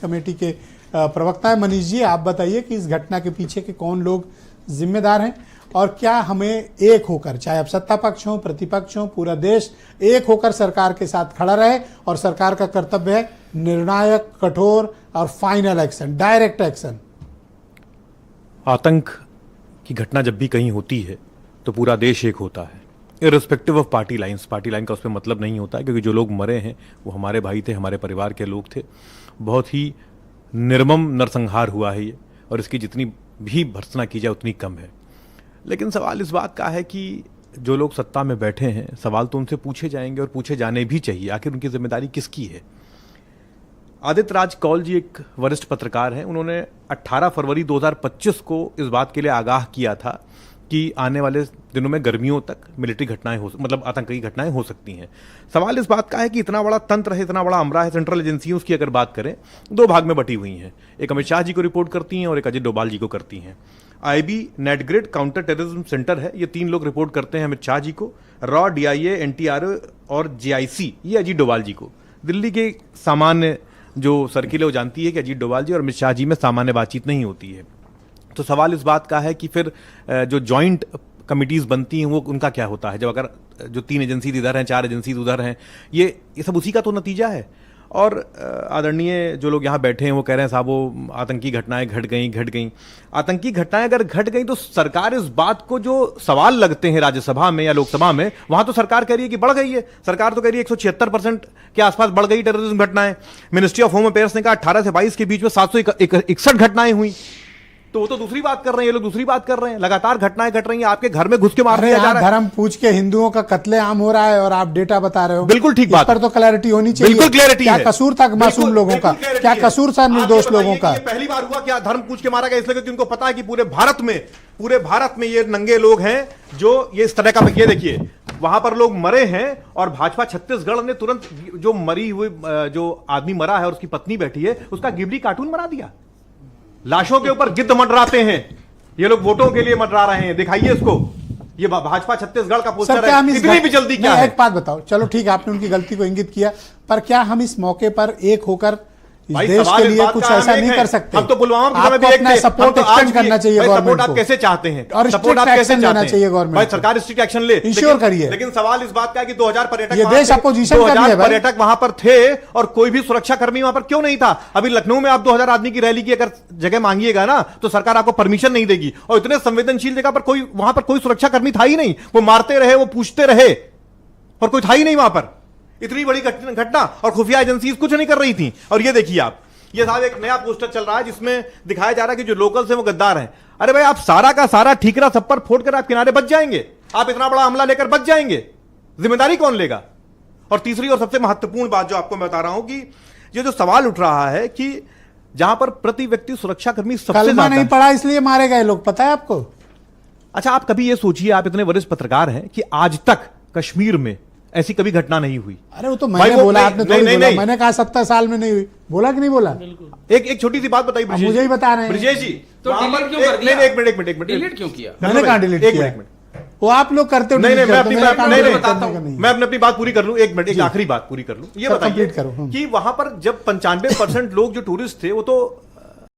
Committee के प्रवक्ता है। मनीष जी, आप बताइए कि इस घटना के पीछे के कौन लोग जिम्मेदार हैं और क्या हमें एक होकर, चाहे अब सत्ता पक्ष हो प्रतिपक्ष हो, पूरा देश एक होकर सरकार के साथ खड़ा रहे और सरकार का कर्तव्य है निर्णायक, कठोर और फाइनल एक्शन, डायरेक्ट एक्शन। आतंक की घटना जब भी कहीं होती है तो पूरा देश एक होता है, irrespective of party lines. Party line का उसमें मतलब नहीं होता है, क्योंकि जो लोग मरे हैं वो हमारे भाई थे, हमारे परिवार के लोग थे। बहुत ही निर्मम नरसंहार हुआ है ये, और इसकी जितनी भी भर्त्सना की जाए उतनी कम है। लेकिन सवाल इस बात का है कि जो लोग सत्ता में बैठे हैं, सवाल तो उनसे पूछे जाएंगे और पूछे जाने भी चाहिए। आखिर उनकी जिम्मेदारी किसकी है? आदित्य राज कौल जी एक वरिष्ठ पत्रकार हैं। उन्होंने 18 फरवरी 2025 को इस बात के लिए आगाह किया था कि आने वाले दिनों में गर्मियों तक मिलिट्री घटनाएं मतलब आतंकी घटनाएं हो सकती हैं। सवाल इस बात का है कि इतना बड़ा तंत्र है, इतना बड़ा अमरा है, सेंट्रल एजेंसी उसकी अगर बात करें, दो भाग में बटी हुई हैं। एक अमित शाह जी को रिपोर्ट करती हैं और एक अजीत डोभाल जी को करती हैं। IB NATGRID counter terrorism centre है, ये 3 लोग रिपोर्ट करते हैं अमित शाह जी को। रॉ, DIA, NTRO और JIC ये अजीत डोभाल जी को। दिल्ली के सामान्य जो सर्किल है वो जानती है कि अजीत डोभाल जी और अमित शाह जी में सामान्य बातचीत नहीं होती है। तो सवाल इस बात का है कि फिर जो जॉइंट कमिटीज बनती हैं वो उनका क्या होता है, जब अगर जो 3 एजेंसी इधर हैं, 4 एजेंसी उधर हैं, ये सब उसी का तो नतीजा है। और आदरणीय जो लोग यहाँ बैठे हैं वो कह रहे हैं साहब वो आतंकी घटनाएं घट गई। आतंकी घटनाएं अगर घट गई तो सरकार इस बात को, जो सवाल लगते हैं राज्यसभा में या लोकसभा में, वहां तो सरकार कह रही है कि बढ़ गई है। सरकार तो कह रही है 176% के आसपास बढ़ गई टेररिज्म घटनाएं। मिनिस्ट्री ऑफ होम अफेयर्स ने कहा 18 से 22 के बीच में 761 घटनाएं हुई। तो वो तो दूसरी बात कर रहे हैं, ये लोग दूसरी बात कर रहे हैं। लगातार घटनाएं घट रही हैं, आपके घर में घुस के मार दिया जा रहा है। धर्म पूछ के हिंदुओं का कत्लेआम हो रहा है और आप डेटा बता रहे हो। बिल्कुल ठीक बात पर तो क्लैरिटी होनी चाहिए। बिल्कुल क्लैरिटी है। क्या कसूर था मासूम लोगों का? क्या कसूर था निर्दोष लोगों का? पहली बार हुआ क्या धर्म पूछ के मारा गया? इसलिए क्योंकि उनको पता है कि पूरे भारत में ये नंगे लोग हैं जो ये इस तरह का। ये देखिए वहां पर लोग मरे हैं और भाजपा छत्तीसगढ़ ने तुरंत जो मरी हुई, जो आदमी मरा है और उसकी पत्नी बैठी है, उसका गिबली कार्टून बना दिया। लाशों के ऊपर गिद्ध मंडराते हैं, ये लोग वोटों के लिए मंडरा रहे हैं। दिखाइए इसको, ये भाजपा छत्तीसगढ़ का पोस्टर है। इतनी भी जल्दी क्या है? एक बात बताओ, चलो ठीक है, आपने उनकी गलती को इंगित किया, पर क्या हम इस मौके पर एक होकर इस देश के लिए कुछ ऐसा नहीं कर सकते? हम तो पुलवामा आपको अपना सपोर्ट एक्सटेंड करना चाहिए गवर्नमेंट को। आप कैसे चाहते हैं और सपोर्ट आप कैसे लेना चाहिए गवर्नमेंट? भाई सरकार स्ट्रिक्ट एक्शन ले, इंश्योर करिए। लेकिन सवाल इस बात का है कि 2000 पर्यटक, ये देश अपोजिशन का है, पर्यटक वहां पर थे और कोई भी सुरक्षा कर्मी वहां पर क्यों नहीं था? अभी लखनऊ में आप 2000 आदमी की रैली की अगर जगह मांगिएगा ना तो सरकार आपको परमिशन नहीं देगी। और इतने संवेदनशील जगह पर वहां पर कोई सुरक्षा कर्मी था ही नहीं। वो मारते रहे, वो पूछते रहे और कोई था ही नहीं वहां पर। इतनी बड़ी घटना और खुफिया एजेंसीज कुछ नहीं कर रही थी। और ये देखिए आप, ये साहब एक नया पोस्टर चल रहा है जिसमें दिखाया जा रहा है कि जो लोकल से वो गद्दार हैं। अरे भाई, आप सारा का सारा ठीकरा सब पर फोड़ कर आप किनारे बच जाएंगे? आप इतना बड़ा हमला लेकर बच जाएंगे? जिम्मेदारी कौन लेगा? और तीसरी और सबसे महत्वपूर्ण बात जो आपको मैं बता रहा हूं कि ये जो सवाल उठ रहा है कि जहां पर प्रति व्यक्ति सुरक्षाकर्मी सबसे कलमा नहीं पड़ा इसलिए मारे गए लोग, पता है आपको? अच्छा, आप कभी ये सोचिए, आप इतने वरिष्ठ पत्रकार हैं कि आज तक कश्मीर में ऐसी कभी घटना नहीं हुई। अरे वो तो मैंने बोला, आपने थोड़ी बोला। मैंने कहा 70 साल में नहीं हुई, बोला कि नहीं बोला? एक छोटी सी बात बताइए ब्रिजेश, मुझे ही बता रहे हैं ब्रिजेश जी। तो डिलीट क्यों कर दिया? एक मिनट डिलीट क्यों किया? मैंने कहा डिलीट किया? वो आप लोग करते हो। नहीं, मैं अपनी बात पूरी कर लूं। एक मिनट, एक आखिरी बात पूरी कर लूं। ये बताइए कि वहां पर जब 95% लोग जो टूरिस्ट थे वो तो